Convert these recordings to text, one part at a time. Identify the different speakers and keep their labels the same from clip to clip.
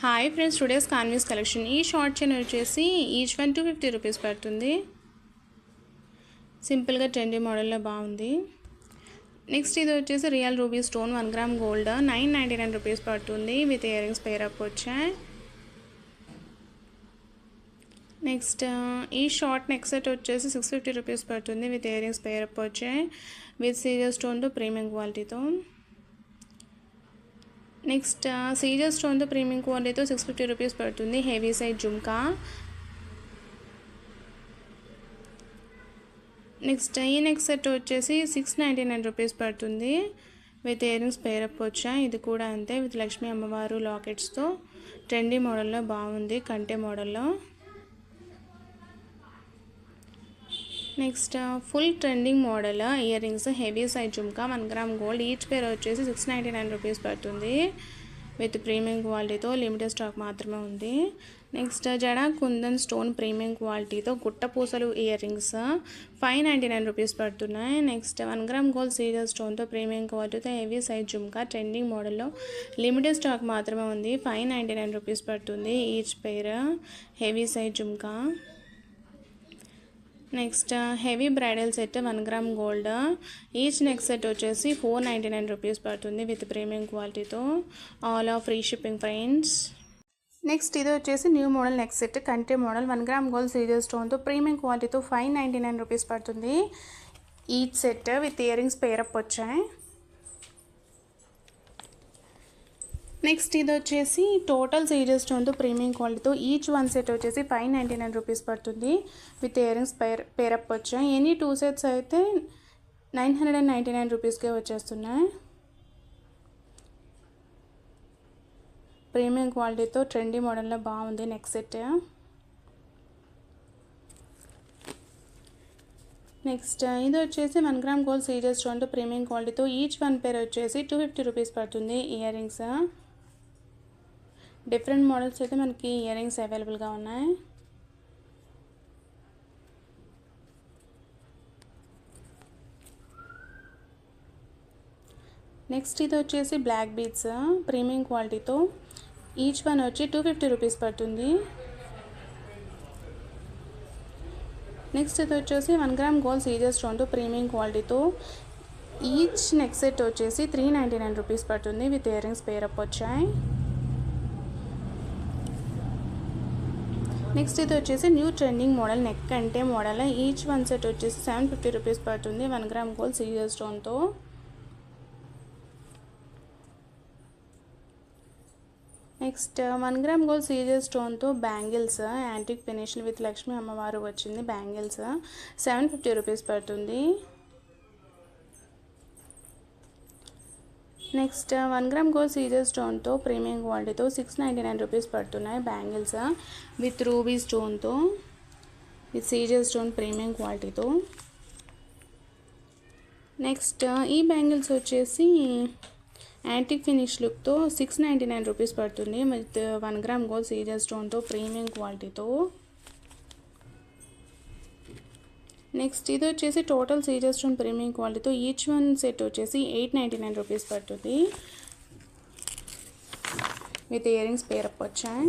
Speaker 1: Hi friends, today's కాన్వీస్ collection. ఈ short chain వచ్చేసి ఈచ్ వన్ 250 రూపీస్ పడుతుంది. సింపుల్గా ట్రెండీ మోడల్లో బాగుంది. నెక్స్ట్ ఇది వచ్చేసి real ruby stone 1 gram gold 999 rupees పడుతుంది. విత్ ఇయర్ రింగ్స్ పేరప్ వచ్చాయి. నెక్స్ట్ ఈ షార్ట్ నెక్ సెట్ వచ్చేసి 650 రూపీస్ పడుతుంది. విత్ ఇయర్ రింగ్స్ పేరప్ వచ్చాయి. విత్ సీజర్ స్టోన్తో ప్రీమియం క్వాలిటీతో. నెక్స్ట్ సీజర్ స్టోన్తో ప్రీమియం క్వాలిటీతో 650 రూపీస్ పడుతుంది. Heavy size jhumka. నెక్స్ట్ ఈ నెక్ సెట్ వచ్చేసి 699 రూపీస్ పడుతుంది. విత్ ఇయర్ రింగ్స్ పేరప్ వచ్చాయి. ఇది కూడా అంతే, విత్ లక్ష్మీ అమ్మవారు లాకెట్స్తో ట్రెండీ మోడల్లో బాగుంది, కంటే మోడల్లో. Next full trending model earrings heavy size jhumka 1 gram gold. Each pair వచ్చేసి 699 రూపీస్ పడుతుంది. విత్ ప్రీమియం క్వాలిటీతో, లిమిటెడ్ స్టాక్ మాత్రమే ఉంది. నెక్స్ట్ జడా కుందన్ స్టోన్ ప్రీమియం క్వాలిటీతో గుట్ట పూసలు ఇయర్ రింగ్స్ 599 రూపీస్ పడుతున్నాయి. నెక్స్ట్ 1 గ్రామ్ గోల్డ్ సీజర్ స్టోన్తో ప్రీమియం క్వాలిటీతో హెవీ సైజ్ జుమ్కా ట్రెండింగ్ మోడల్లో లిమిటెడ్ స్టాక్ మాత్రమే ఉంది. 599 రూపీస్ పడుతుంది each pair heavy size jhumka. Next heavy bridal set 1 gram gold. Each neck set వచ్చేసి 499 రూపీస్ పడుతుంది. విత్ ప్రీమియం క్వాలిటీతో, all of free shipping friends. Next ఇది వచ్చేసి న్యూ మోడల్ నెక్ సెట్ కంటే మోడల్ 1 గ్రామ్ గోల్డ్ సీజర్ స్టోన్తో ప్రీమియం క్వాలిటీతో 599 రూపీస్ పడుతుంది. Each set with earrings pair up వచ్చాయి. నెక్స్ట్ ఇది వచ్చేసి టోటల్ సీజర్ స్టోన్తో ప్రీమియం క్వాలిటీతో ఈచ్ వన్ సెట్ వచ్చేసి 599 రూపీస్ పడుతుంది. విత్ ఇయర్ రింగ్స్ పేరప్ వచ్చాయి. ఎనీ 2 సెట్స్ అయితే 999 రూపీస్కే వచ్చేస్తున్నాయి. ప్రీమియం క్వాలిటీతో ట్రెండీ మోడల్లో బాగుంది నెక్ సెట్. నెక్స్ట్ ఇది వచ్చేసి 1 గ్రామ్ గోల్డ్ సీజర్ స్టోన్తో ప్రీమియం క్వాలిటీతో ఈచ్ వన్ పేర్ వచ్చేసి 250 రూపీస్ పడుతుంది. ఇయర్ రింగ్స్ డిఫరెంట్ మోడల్స్ అయితే మనకి ఇయర్ రింగ్స్ అవైలబుల్గా ఉన్నాయి. నెక్స్ట్ ఇది వచ్చేసి బ్లాక్ బీడ్స్ ప్రీమియం క్వాలిటీతో ఈచ్ వన్ వచ్చి 250 రూపీస్ పడుతుంది. నెక్స్ట్ ఇది వచ్చేసి 1 గ్రామ్ గోల్డ్ సీజర్ స్టోన్తో ప్రీమియం క్వాలిటీతో ఈచ్ నెక్ సెట్ వచ్చేసి 399 రూపీస్ పడుతుంది. విత్ ఇయర్ రింగ్స్ పేరప్ వచ్చాయి. నెక్స్ట్ ఇది వచ్చేసి న్యూ ట్రెండింగ్ మోడల్ నెక్ అంటే మోడల్. ఈచ్ వన్ సెట్ వచ్చేసి 750 రూపీస్ పడుతుంది. 1 గ్రామ్ గోల్డ్ సీజర్ స్టోన్తో. నెక్స్ట్ 1 గ్రామ్ గోల్డ్ సీజర్ స్టోన్తో bangles antique finish with Lakshmi అమ్మవారు వచ్చింది. బ్యాంగిల్స్ 750 రూపీస్ పడుతుంది. నెక్స్ట్ 1 గ్రామ్ గోల్డ్ సీజర్ స్టోన్తో ప్రీమియం క్వాలిటీతో 699 రూపీస్ పడుతున్నాయి. బ్యాంగిల్స్ విత్ రూబీ స్టోన్తో, విత్ సీజర్ స్టోన్ ప్రీమియం క్వాలిటీతో. నెక్స్ట్ ఈ బ్యాంగిల్స్ వచ్చేసి యాంటిక్ ఫినిష్ లుక్తో 699 రూపీస్ పడుతుంది. విత్ 1 గ్రామ్ గోల్డ్ సీజర్ స్టోన్తో ప్రీమియం క్వాలిటీతో. నెక్స్ట్ ఇది వచ్చేసి టోటల్ సీజర్ స్టోన్ ప్రీమియం క్వాలిటీతో ఈచ్ వన్ సెట్ వచ్చేసి 899 రూపీస్ పడుతుంది. విత్ ఇయర్ రింగ్స్ పేరప్ వచ్చాయి.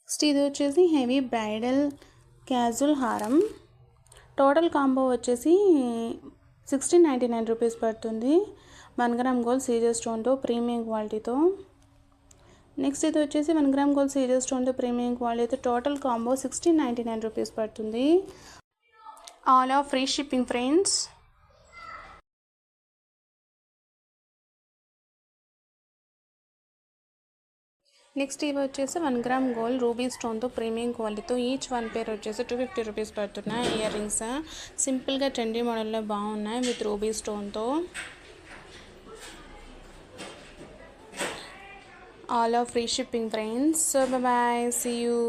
Speaker 1: నెక్స్ట్ ఇది వచ్చేసి హెవీ బ్రైడల్ క్యాజువల్ హారం. టోటల్ కాంబో వచ్చేసి 1699 రూపీస్ పడుతుంది. 1 గ్రామ్ గోల్డ్ సీజర్ స్టోన్తో ప్రీమియం క్వాలిటీతో. నెక్స్ట్ ఇది వచ్చేసి 1 గ్రామ్ గోల్డ్ సీజర్ స్టోన్తో ప్రీమియం క్వాలిటీతో టోటల్ కాంబో 1699 రూపీస్ పడుతుంది. All of free shipping friends. Next ఇవి వచ్చేసి 1 గ్రామ్ గోల్డ్ రూబీ స్టోన్తో ప్రీమియం క్వాలిటీతో ఈచ్ వన్ పేర్ వచ్చేసి 250 రూపీస్ పడుతున్నాయి. ఇయర్ రింగ్స్ సింపుల్గా ట్రెండీ మోడల్లో బాగున్నాయి విత్ రూబీ స్టోన్తో. All of free shipping friends. So bye, see you.